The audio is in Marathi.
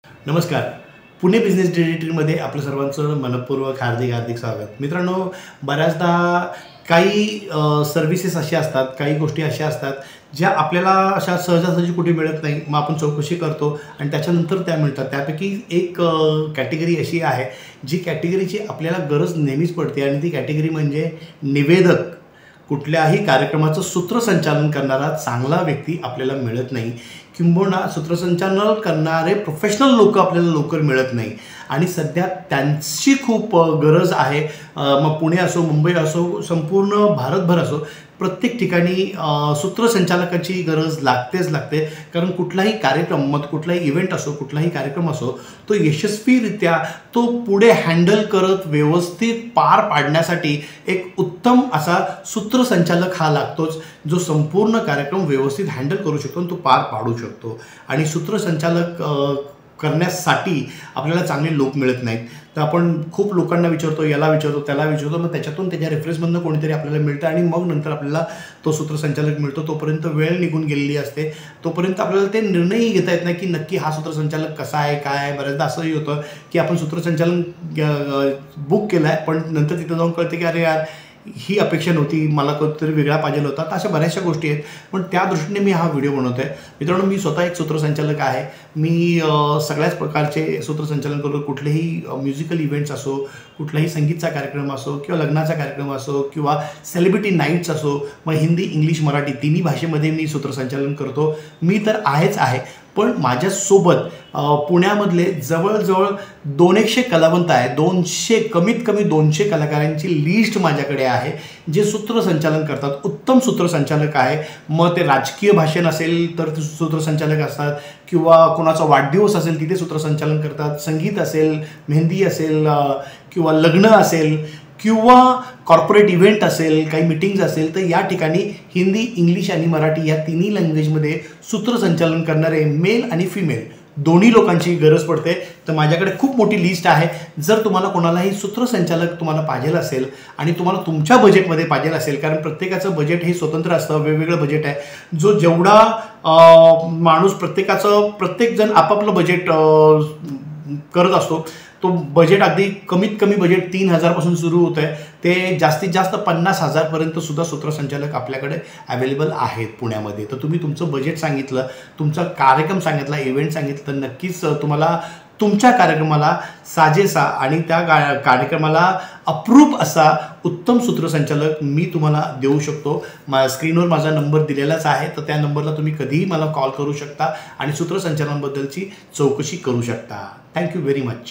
नमस्कार. पुणे बिझनेस डिरेक्टरीमध्ये आपलं सर्वांचं मनःपूर्वक हार्दिक स्वागत. मित्रांनो, बऱ्याचदा काही सर्व्हिसेस अशा असतात, काही गोष्टी अशा असतात ज्या आपल्याला अशा सहजासहजी कुठे मिळत नाही. मग आपण चौकशी करतो आणि त्याच्यानंतर त्या मिळतात. त्यापैकी एक कॅटेगरी अशी आहे जी कॅटेगरीची आपल्याला गरज नेहमीच पडते आणि ती कॅटेगरी म्हणजे निवेदक. कुठल्याही कार्यक्रमाचं सूत्रसंचालन करणारा चांगला व्यक्ती आपल्याला मिळत नाही, किंबहुना सूत्रसंचालन करणारे प्रोफेशनल लोक आपल्याला लवकर मिळत नाही आणि सध्या त्यांची खूप गरज आहे. मग पुणे असो, मुंबई असो, संपूर्ण भारतभर असो, प्रत्येक ठिकाणी सूत्रसंचालकाची गरज लागतेच लागते. कारण कुठलाही कार्यक्रम, मग कुठलाही इव्हेंट असो, कुठलाही कार्यक्रम असो, तो यशस्वीरित्या तो पुढे हँडल करत व्यवस्थित पार पाडण्यासाठी एक उत्तम असा सूत्रसंचालक हा लागतोच, जो संपूर्ण कार्यक्रम व्यवस्थित हँडल करू शकतो आणि तो पार पाडू शकतो. आणि सूत्रसंचालक करण्यासाठी आपल्याला चांगले लोक मिळत नाहीत. तर आपण खूप लोकांना विचारतो, याला विचारतो, त्याला विचारतो, मग त्याच्यातून त्याच्या रेफरन्समधनं कोणीतरी आपल्याला मिळतं आणि मग नंतर आपल्याला तो सूत्रसंचालक मिळतो. तोपर्यंत वेळ निघून गेलेली असते. तोपर्यंत आपल्याला ते निर्णयही घेता येत नाही की नक्की हा सूत्रसंचालक कसा आहे, काय आहे. बऱ्याचदा असंही होतं की आपण सूत्रसंचालन बुक केलं आहे, पण नंतर तिथं जाऊन कळते की अरे यार, ही अपेक्षा नव्हती, मला कधीतरी वेगळा पाहिजे होता. तर अशा बऱ्याचशा गोष्टी आहेत. पण त्या दृष्टीने मी हा व्हिडिओ बनवतो आहे. मित्रांनो, मी स्वतः एक सूत्रसंचालक आहे. मी सगळ्याच प्रकारचे सूत्रसंचालन करतो. कुठलेही म्युझिकल इव्हेंट्स असो, कुठलाही संगीतचा कार्यक्रम असो, किंवा लग्नाचा कार्यक्रम असो, किंवा सेलिब्रिटी नाईट्स असो, मग हिंदी, इंग्लिश, मराठी तिन्ही भाषेमध्ये मी सूत्रसंचालन करतो. मी तर आहेच आहे, पण माझ्यासोबत पुण्यामधले जवळजवळ 200 कलावंत आहे. 200, कमीत कमी 200 कलाकारांची लिस्ट माझ्याकडे आहे, जे सूत्रसंचालन करतात. उत्तम सूत्रसंचालक आहे. मग ते राजकीय भाषण असेल तर ते सूत्रसंचालक असतात, किंवा कोणाचा वाढदिवस असेल तिथे सूत्रसंचालन करतात. संगीत असेल, मेहंदी असेल, किंवा लग्न असेल, किंवा कॉर्पोरेट इव्हेंट असेल, काही मीटिंग्ज असेल, तर या ठिकाणी हिंदी, इंग्लिश आणि मराठी या तिन्ही लँग्वेजमध्ये सूत्रसंचालन करणारे मेल आणि फिमेल दोन्ही लोकांची गरज पडते. तर माझ्याकडे खूप मोठी लिस्ट आहे. जर तुम्हाला कोणालाही सूत्रसंचालक तुम्हाला पाहिजे असेल आणि तुम्हाला तुमच्या बजेटमध्ये पाहिजे असेल, कारण प्रत्येकाचं बजेट हे स्वतंत्र असतं, वेगवेगळं बजेट आहे. जो जेवढा माणूस प्रत्येकजण आपापलं बजेट करत असतो, तो बजेट अगदी कमीत कमी बजेट 3,000 पासून सुरू होतं आहे, ते जास्तीत जास्त 50,000 पर्यंत सुद्धा सूत्रसंचालक आपल्याकडे अवेलेबल आहेत पुण्यामध्ये. तर तुम्ही तुमचं बजेट सांगितलं, तुमचा कार्यक्रम सांगितला, इव्हेंट सांगितलं, तर नक्कीच तुम्हाला तुमच्या कार्यक्रमाला साजेसा आणि त्या कार्यक्रमाला अप्रूप असा उत्तम सूत्रसंचालक मी तुम्हाला देऊ शकतो. स्क्रीनवर माझा नंबर दिलेलाच आहे, तर त्या नंबरला तुम्ही कधीही मला कॉल करू शकता आणि सूत्रसंचालनाबद्दलची चौकशी करू शकता. Thank you very much.